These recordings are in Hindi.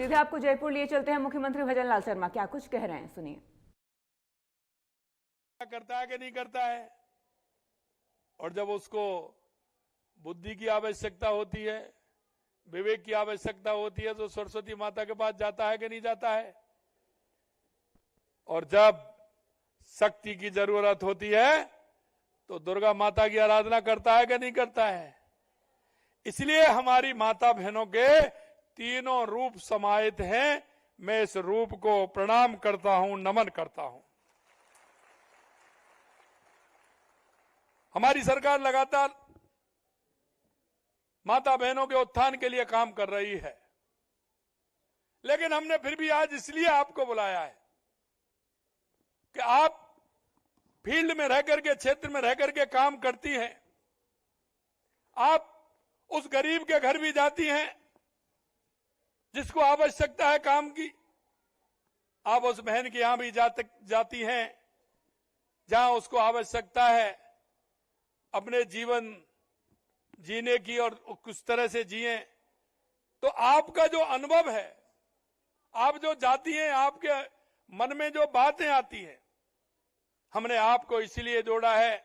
सीधे आपको जयपुर लिए चलते हैं। मुख्यमंत्री भजनलाल शर्मा क्या कुछ कह रहे हैं, सुनिए। करता है कि नहीं करता है, और जब उसको बुद्धि की आवश्यकता होती है, विवेक की आवश्यकता होती है, तो सरस्वती माता के पास जाता है कि नहीं जाता है। और जब शक्ति की जरूरत होती है तो दुर्गा माता की आराधना करता है कि नहीं करता है। इसलिए हमारी माता बहनों के तीनों रूप समाहित हैं। मैं इस रूप को प्रणाम करता हूं, नमन करता हूं। हमारी सरकार लगातार माता बहनों के उत्थान के लिए काम कर रही है, लेकिन हमने फिर भी आज इसलिए आपको बुलाया है कि आप फील्ड में रह करके, क्षेत्र में रह करके काम करती हैं। आप उस गरीब के घर भी जाती हैं जिसको आवश्यकता है काम की। आप उस बहन के यहां भी जाती हैं जहां उसको आवश्यकता है अपने जीवन जीने की और कुछ तरह से जिए। तो आपका जो अनुभव है, आप जो जाती हैं, आपके मन में जो बातें आती हैं, हमने आपको इसीलिए जोड़ा है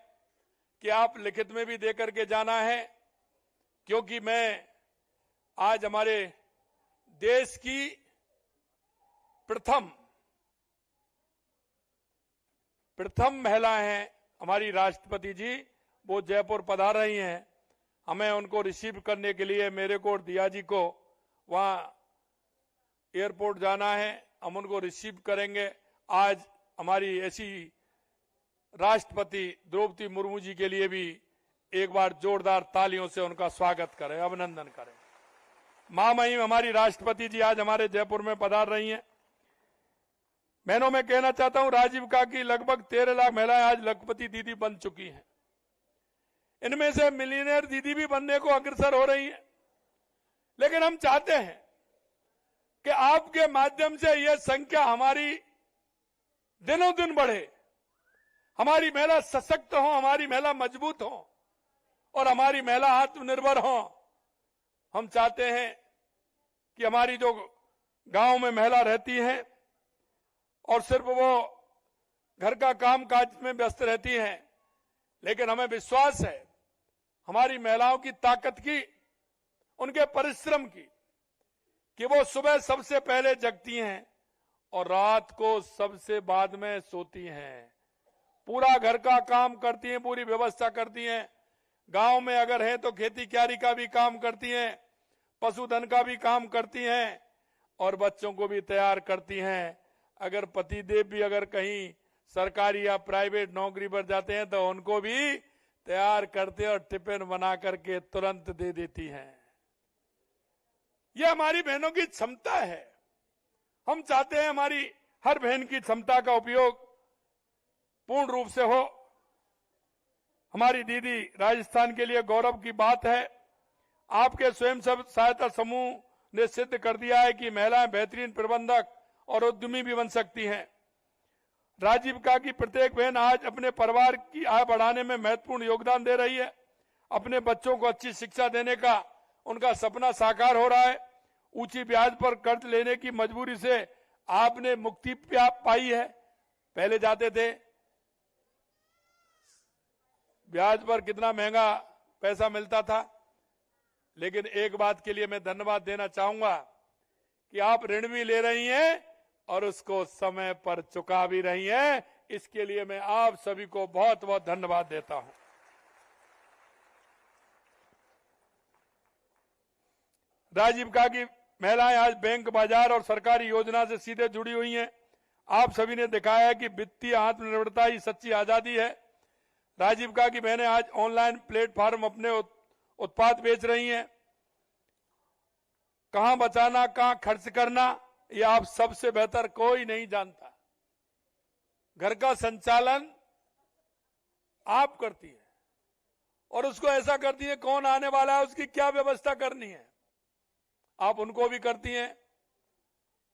कि आप लिखित में भी देकर के जाना है। क्योंकि मैं आज हमारे देश की प्रथम महिला हैं हमारी राष्ट्रपति जी, वो जयपुर पधार रही हैं। हमें उनको रिसीव करने के लिए मेरे को और दिया जी को वहां एयरपोर्ट जाना है। हम उनको रिसीव करेंगे। आज हमारी ऐसी राष्ट्रपति द्रौपदी मुर्मू जी के लिए भी एक बार जोरदार तालियों से उनका स्वागत करें, अभिनंदन करें। महामहिम हमारी राष्ट्रपति जी आज हमारे जयपुर में पधार रही हैं। बहनों, मैं कहना चाहता हूं, राजीव का की लगभग 13 लाख महिलाएं आज लखपति दीदी बन चुकी हैं। इनमें से मिलियनेयर दीदी भी बनने को अग्रसर हो रही है। लेकिन हम चाहते हैं कि आपके माध्यम से यह संख्या हमारी दिनों दिन बढ़े, हमारी महिला सशक्त हो, हमारी महिला मजबूत हो और हमारी महिला आत्मनिर्भर हो। हम चाहते हैं कि हमारी जो गांव में महिला रहती है और सिर्फ वो घर का काम काज में व्यस्त रहती हैं, लेकिन हमें विश्वास है हमारी महिलाओं की ताकत की, उनके परिश्रम की, कि वो सुबह सबसे पहले जगती हैं और रात को सबसे बाद में सोती हैं। पूरा घर का काम करती हैं, पूरी व्यवस्था करती हैं। गांव में अगर है तो खेती क्यारी का भी काम करती हैं, पशुधन का भी काम करती हैं और बच्चों को भी तैयार करती हैं। अगर पतिदेव भी अगर कहीं सरकारी या प्राइवेट नौकरी पर जाते हैं तो उनको भी तैयार करते और टिफिन बना करके तुरंत दे देती हैं। यह हमारी बहनों की क्षमता है। हम चाहते हैं हमारी हर बहन की क्षमता का उपयोग पूर्ण रूप से हो। हमारी दीदी राजस्थान के लिए गौरव की बात है। आपके स्वयं सहायता समूह ने सिद्ध कर दिया है कि महिलाएं बेहतरीन प्रबंधक और उद्यमी भी बन सकती हैं। राजीव का की प्रत्येक बहन आज अपने परिवार की आय बढ़ाने में महत्वपूर्ण योगदान दे रही है। अपने बच्चों को अच्छी शिक्षा देने का उनका सपना साकार हो रहा है। ऊंची ब्याज पर कर्ज लेने की मजबूरी से आपने मुक्ति पाई है। पहले जाते थे, ब्याज पर कितना महंगा पैसा मिलता था। लेकिन एक बात के लिए मैं धन्यवाद देना चाहूंगा कि आप ऋण भी ले रही हैं और उसको समय पर चुका भी रही हैं। इसके लिए मैं आप सभी को बहुत बहुत धन्यवाद देता हूं। राजीव का की महिलाएं आज बैंक, बाजार और सरकारी योजना से सीधे जुड़ी हुई हैं। आप सभी ने दिखाया है कि वित्तीय आत्मनिर्भरता ही सच्ची आजादी है। राजीव का की बहनें आज ऑनलाइन प्लेटफॉर्म अपने उत्पाद बेच रही हैं। कहां बचाना, कहां खर्च करना, ये आप सबसे बेहतर कोई नहीं जानता। घर का संचालन आप करती है और उसको ऐसा करती है, कौन आने वाला है उसकी क्या व्यवस्था करनी है, आप उनको भी करती हैं।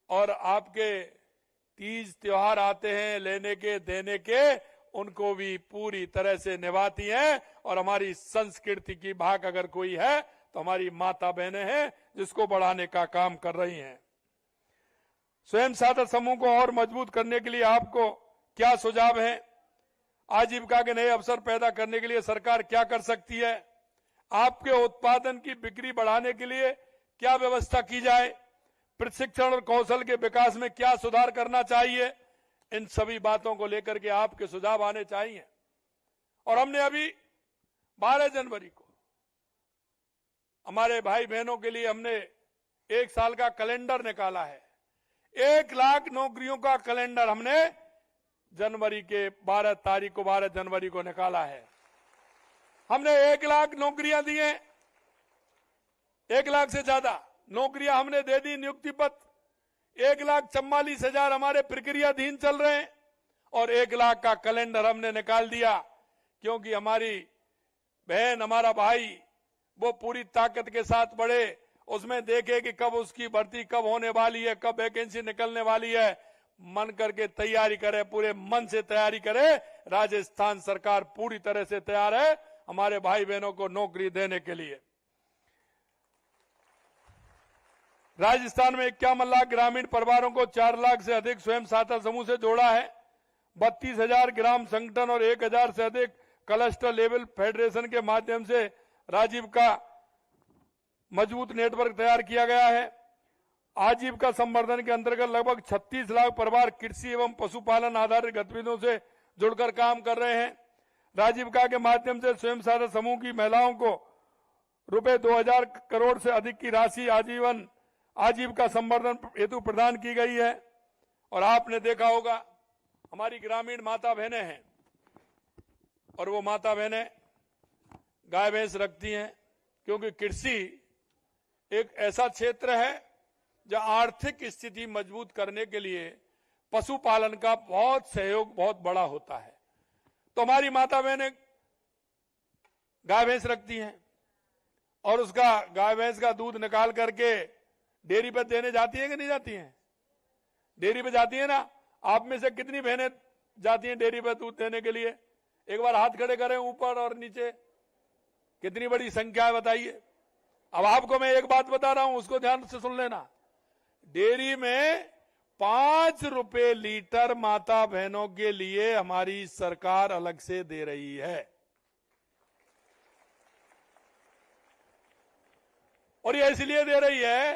और आपके तीज त्योहार आते हैं, लेने के देने के, उनको भी पूरी तरह से निभाती हैं। और हमारी संस्कृति की भाग अगर कोई है तो हमारी माता बहनें हैं, जिसको बढ़ाने का काम कर रही हैं। स्वयं सहायता समूह को और मजबूत करने के लिए आपको क्या सुझाव है? आजीविका के नए अवसर पैदा करने के लिए सरकार क्या कर सकती है? आपके उत्पादन की बिक्री बढ़ाने के लिए क्या व्यवस्था की जाए? प्रशिक्षण और कौशल के विकास में क्या सुधार करना चाहिए? इन सभी बातों को लेकर के आपके सुझाव आने चाहिए। और हमने अभी 12 जनवरी को हमारे भाई बहनों के लिए हमने 1 साल का कैलेंडर निकाला है। 1 लाख नौकरियों का कैलेंडर हमने जनवरी के 12 जनवरी को निकाला है। हमने 1 लाख नौकरियां दी हैं, 1 लाख से ज्यादा नौकरियां हमने दे दी, नियुक्ति पत्र 1,44,000 हमारे प्रक्रियाधीन चल रहे हैं और 1 लाख का कैलेंडर हमने निकाल दिया, क्योंकि हमारी बहन हमारा भाई वो पूरी ताकत के साथ बढ़े, उसमें देखे कि कब उसकी भर्ती कब होने वाली है, कब वैकेंसी निकलने वाली है, मन करके तैयारी करे, पूरे मन से तैयारी करे। राजस्थान सरकार पूरी तरह से तैयार है हमारे भाई बहनों को नौकरी देने के लिए। राजस्थान में 51 लाख ग्रामीण परिवारों को 4 लाख से अधिक स्वयं सहायता समूह से जोड़ा है। 32,000 ग्राम संगठन और 1,000 से अधिक क्लस्टर लेवल फेडरेशन के माध्यम से राजीव का मजबूत नेटवर्क तैयार किया गया है। आजीविका संवर्धन के अंतर्गत लगभग 36 लाख परिवार कृषि एवं पशुपालन आधारित गतिविधियों से जुड़कर काम कर रहे हैं। राजीविका के माध्यम से स्वयं सहायता समूह की महिलाओं को रुपए 2,000 करोड़ से अधिक की राशि आजीविका संवर्धन हेतु प्रदान की गई है। और आपने देखा होगा हमारी ग्रामीण माता बहनें हैं और वो माता बहनें गाय भैंस रखती हैं, क्योंकि कृषि एक ऐसा क्षेत्र है जहां आर्थिक स्थिति मजबूत करने के लिए पशुपालन का बहुत सहयोग बहुत बड़ा होता है। तो हमारी माता बहनें गाय भैंस रखती हैं और उसका गाय भैंस का दूध निकाल करके डेयरी पर देने जाती है कि नहीं जाती हैं? डेयरी पे जाती है ना। आप में से कितनी बहनें जाती हैं डेयरी पर दूध देने के लिए? एक बार हाथ खड़े करें ऊपर और नीचे। कितनी बड़ी संख्या है बताइए। अब आपको मैं एक बात बता रहा हूं, उसको ध्यान से सुन लेना। डेयरी में 5 रुपए लीटर माता बहनों के लिए हमारी सरकार अलग से दे रही है। और ये इसलिए दे रही है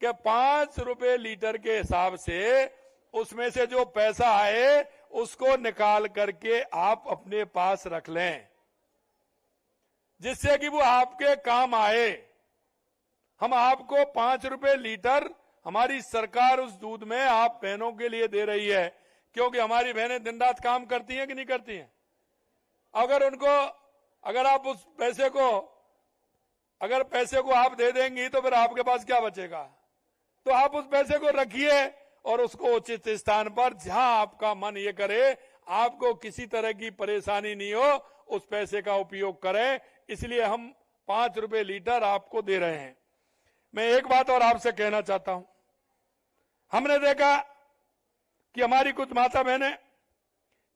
कि 5 रुपए लीटर के हिसाब से उसमें से जो पैसा आए उसको निकाल करके आप अपने पास रख लें, जिससे कि वो आपके काम आए। हम आपको 5 रुपए लीटर हमारी सरकार उस दूध में आप बहनों के लिए दे रही है, क्योंकि हमारी बहनें दिन रात काम करती हैं कि नहीं करती हैं? अगर आप उस पैसे को आप दे देंगी तो फिर आपके पास क्या बचेगा? तो आप उस पैसे को रखिए और उसको उचित स्थान पर जहां आपका मन ये करे, आपको किसी तरह की परेशानी नहीं हो, उस पैसे का उपयोग करें। इसलिए हम 5 रुपए लीटर आपको दे रहे हैं। मैं एक बात और आपसे कहना चाहता हूं। हमने देखा कि हमारी कुछ माता बहनें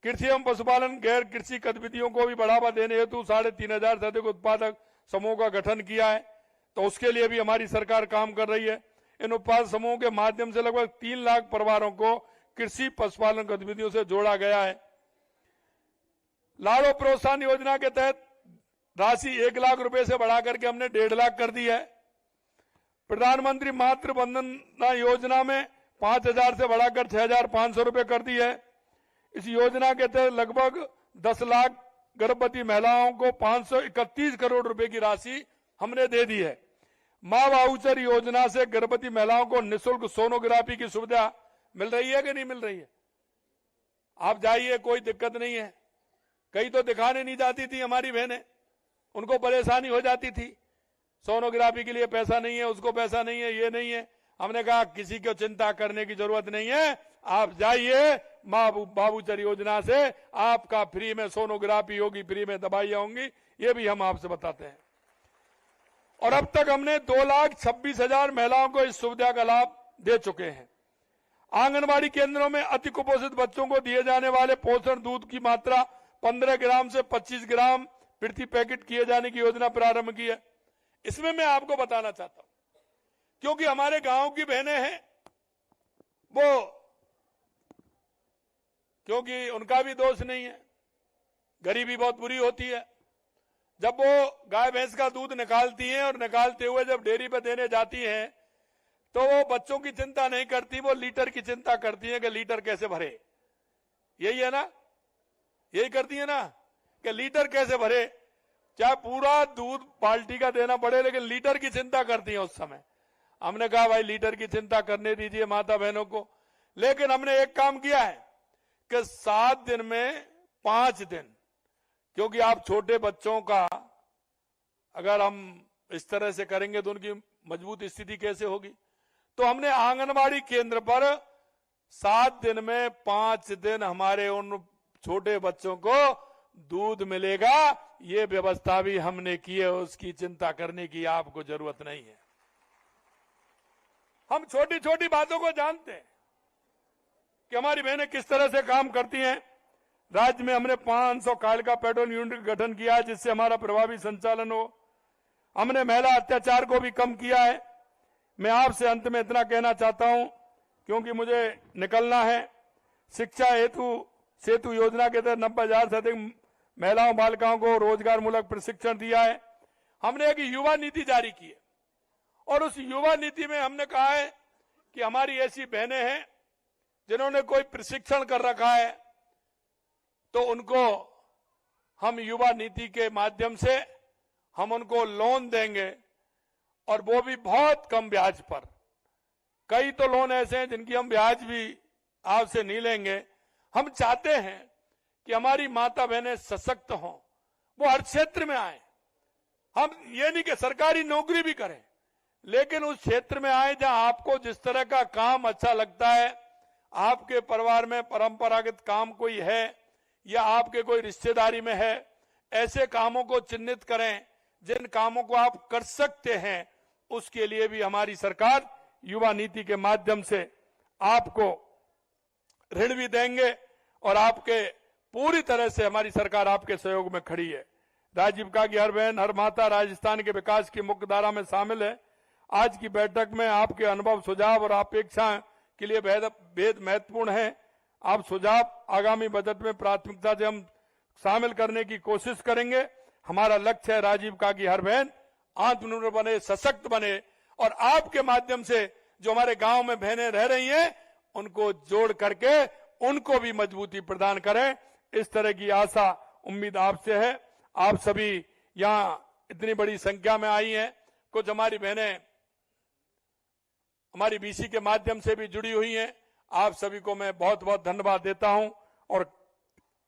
कृषि एवं पशुपालन गैर कृषि गतिविधियों को भी बढ़ावा देने हेतु 3,500 से अधिक उत्पादक समूह का गठन किया है। तो उसके लिए भी हमारी सरकार काम कर रही है। इन उत्पादक समूहों के माध्यम से लगभग 3 लाख परिवारों को कृषि पशुपालन गतिविधियों से जोड़ा गया है। लाड़ो प्रोत्साहन योजना के तहत राशि 1 लाख रुपए से बढ़ा करके हमने 1.5 लाख कर दी है। प्रधानमंत्री मातृ वंदना योजना में 5,000 से बढ़ाकर 6,500 रुपए कर दी है। इस योजना के तहत लगभग 10 लाख गर्भवती महिलाओं को 531 करोड़ रुपए की राशि हमने दे दी है। मां वाउचर योजना से गर्भवती महिलाओं को निःशुल्क सोनोग्राफी की सुविधा मिल रही है कि नहीं मिल रही है? आप जाइए, कोई दिक्कत नहीं है। कई तो दिखाने नहीं जाती थी हमारी बहनें, उनको परेशानी हो जाती थी, सोनोग्राफी के लिए पैसा नहीं है, उसको पैसा नहीं है, ये नहीं है। हमने कहा किसी को चिंता करने की जरूरत नहीं है, आप जाइए, मां बाबूचर योजना से आपका फ्री में सोनोग्राफी होगी, फ्री में दवाइयां होंगी, ये भी हम आपसे बताते हैं। और अब तक हमने 2,26,000 महिलाओं को इस सुविधा का लाभ दे चुके हैं। आंगनबाड़ी केंद्रों में अति कुपोषित बच्चों को दिए जाने वाले पोषण दूध की मात्रा 15 ग्राम से 25 ग्राम प्रति पैकेट किए जाने की योजना प्रारंभ की है। इसमें मैं आपको बताना चाहता हूं, क्योंकि हमारे गांव की बहनें हैं, वो क्योंकि उनका भी दोष नहीं है, गरीबी बहुत बुरी होती है। जब वो गाय भैंस का दूध निकालती हैं और निकालते हुए जब डेयरी पे देने जाती हैं तो वो बच्चों की चिंता नहीं करती, वो लीटर की चिंता करती है कि लीटर कैसे भरे। यही है ना, यही करती है ना कि लीटर कैसे भरे, चाहे पूरा दूध बाल्टी का देना पड़े लेकिन लीटर की चिंता करती है उस समय। हमने कहा भाई लीटर की चिंता करने दीजिए माता बहनों को, लेकिन हमने एक काम किया है कि 7 दिन में 5 दिन, क्योंकि आप छोटे बच्चों का अगर हम इस तरह से करेंगे तो उनकी मजबूत स्थिति कैसे होगी, तो हमने आंगनबाड़ी केंद्र पर 7 दिन में 5 दिन हमारे उन छोटे बच्चों को दूध मिलेगा। ये व्यवस्था भी हमने की है, उसकी चिंता करने की आपको जरूरत नहीं है। हम छोटी छोटी बातों को जानते हैं कि हमारी बहनें किस तरह से काम करती हैं। राज्य में हमने 500 कालिका पेट्रोल यूनिट का गठन किया है जिससे हमारा प्रभावी संचालन हो। हमने महिला अत्याचार को भी कम किया है। मैं आपसे अंत में इतना कहना चाहता हूं क्योंकि मुझे निकलना है। शिक्षा हेतु सेतु योजना के तहत 90,000 से अधिक महिलाओं बालिकाओं को रोजगार मूलक प्रशिक्षण दिया है। हमने एक युवा नीति जारी की है और उस युवा नीति में हमने कहा है कि हमारी ऐसी बहनें हैं जिन्होंने कोई प्रशिक्षण कर रखा है तो उनको हम युवा नीति के माध्यम से हम उनको लोन देंगे और वो भी बहुत कम ब्याज पर। कई तो लोन ऐसे हैं जिनकी हम ब्याज भी आपसे नहीं लेंगे। हम चाहते हैं कि हमारी माता बहनें सशक्त हों, वो हर क्षेत्र में आए। हम ये नहीं कि सरकारी नौकरी भी करें, लेकिन उस क्षेत्र में आए जहां आपको जिस तरह का काम अच्छा लगता है, आपके परिवार में परंपरागत काम कोई है या आपके कोई रिश्तेदारी में है, ऐसे कामों को चिन्हित करें जिन कामों को आप कर सकते हैं। उसके लिए भी हमारी सरकार युवा नीति के माध्यम से आपको ऋण भी देंगे और आपके पूरी तरह से हमारी सरकार आपके सहयोग में खड़ी है। राजीविका की हर बहन हर माता राजस्थान के विकास की मुख्य धारा में शामिल है। आज की बैठक में आपके अनुभव सुझाव और अपेक्षाएं के लिए बेहद महत्वपूर्ण है। आप सुझाव आगामी बजट में प्राथमिकता से हम शामिल करने की कोशिश करेंगे। हमारा लक्ष्य है राजीविका की हर बहन आत्मनिर्भर बने, सशक्त बने और आपके माध्यम से जो हमारे गांव में बहनें रह रही हैं उनको जोड़ करके उनको भी मजबूती प्रदान करें। इस तरह की आशा उम्मीद आपसे है। आप सभी यहां इतनी बड़ी संख्या में आई हैं। कुछ हमारी बहनें हमारी बीसी के माध्यम से भी जुड़ी हुई हैं। आप सभी को मैं बहुत बहुत धन्यवाद देता हूं और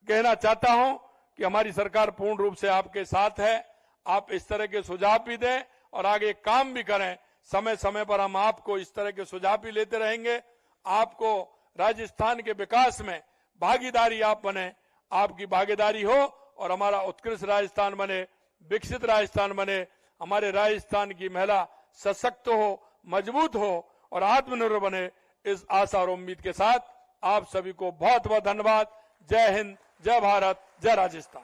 कहना चाहता हूं कि हमारी सरकार पूर्ण रूप से आपके साथ है। आप इस तरह के सुझाव भी दें और आगे काम भी करें। समय समय पर हम आपको इस तरह के सुझाव भी लेते रहेंगे। आपको राजस्थान के विकास में भागीदारी आप बने, आपकी भागीदारी हो और हमारा उत्कृष्ट राजस्थान बने, विकसित राजस्थान बने। हमारे राजस्थान की महिला सशक्त हो, मजबूत हो और आत्मनिर्भर बने। इस आशा और उम्मीद के साथ आप सभी को बहुत बहुत धन्यवाद। जय हिंद, जय भारत, जय राजस्थान।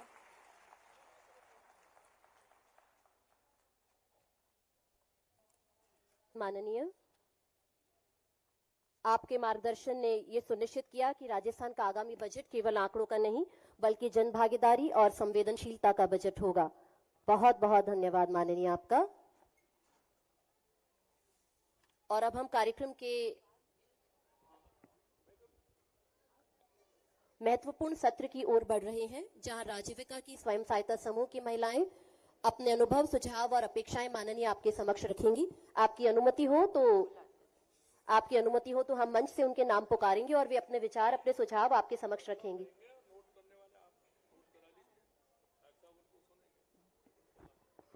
माननीय, आपके मार्गदर्शन ने ये सुनिश्चित किया कि राजस्थान का आगामी बजट केवल आंकड़ों का नहीं बल्कि जनभागीदारी और संवेदनशीलता का बजट होगा। बहुत बहुत धन्यवाद माननीय आपका। और अब हम कार्यक्रम के महत्वपूर्ण सत्र की ओर बढ़ रहे हैं, जहां राजीविका की स्वयं सहायता समूह की महिलाएं अपने अनुभव, सुझाव और अपेक्षाएं माननीय आपके समक्ष रखेंगी। आपकी अनुमति हो तो हम मंच से उनके नाम पुकारेंगे और वे अपने विचार, अपने सुझाव आपके समक्ष रखेंगी।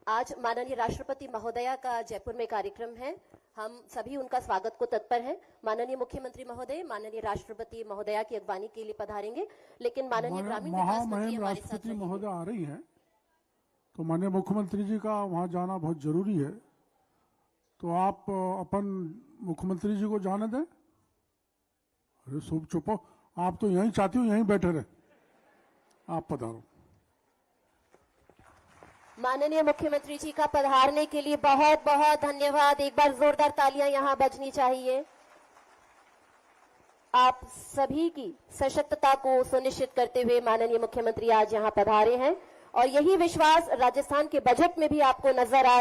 आज माननीय राष्ट्रपति महोदया का जयपुर में कार्यक्रम है। हम सभी उनका स्वागत को तत्पर हैं। माननीय मुख्यमंत्री महोदय माननीय राष्ट्रपति महोदया की अगवानी के लिए पधारेंगे, लेकिन माननीय ग्रामीण विकास मंत्री हमारे साथ राष्ट्रपति महोदय आ रही हैं, तो माननीय मुख्यमंत्री जी का वहां जाना बहुत जरूरी है। तो आप अपन मुख्यमंत्री जी को जाने दें। अरे सब चुपो, आप तो यहीं चाहती हो, यहीं बैठे रहे। आप पधारो। माननीय मुख्यमंत्री जी का पधारने के लिए बहुत बहुत धन्यवाद। एक बार जोरदार तालियां यहां बजनी चाहिए। आप सभी की सशक्तता को सुनिश्चित करते हुए माननीय मुख्यमंत्री आज यहां पधारे हैं और यही विश्वास राजस्थान के बजट में भी आपको नजर आए।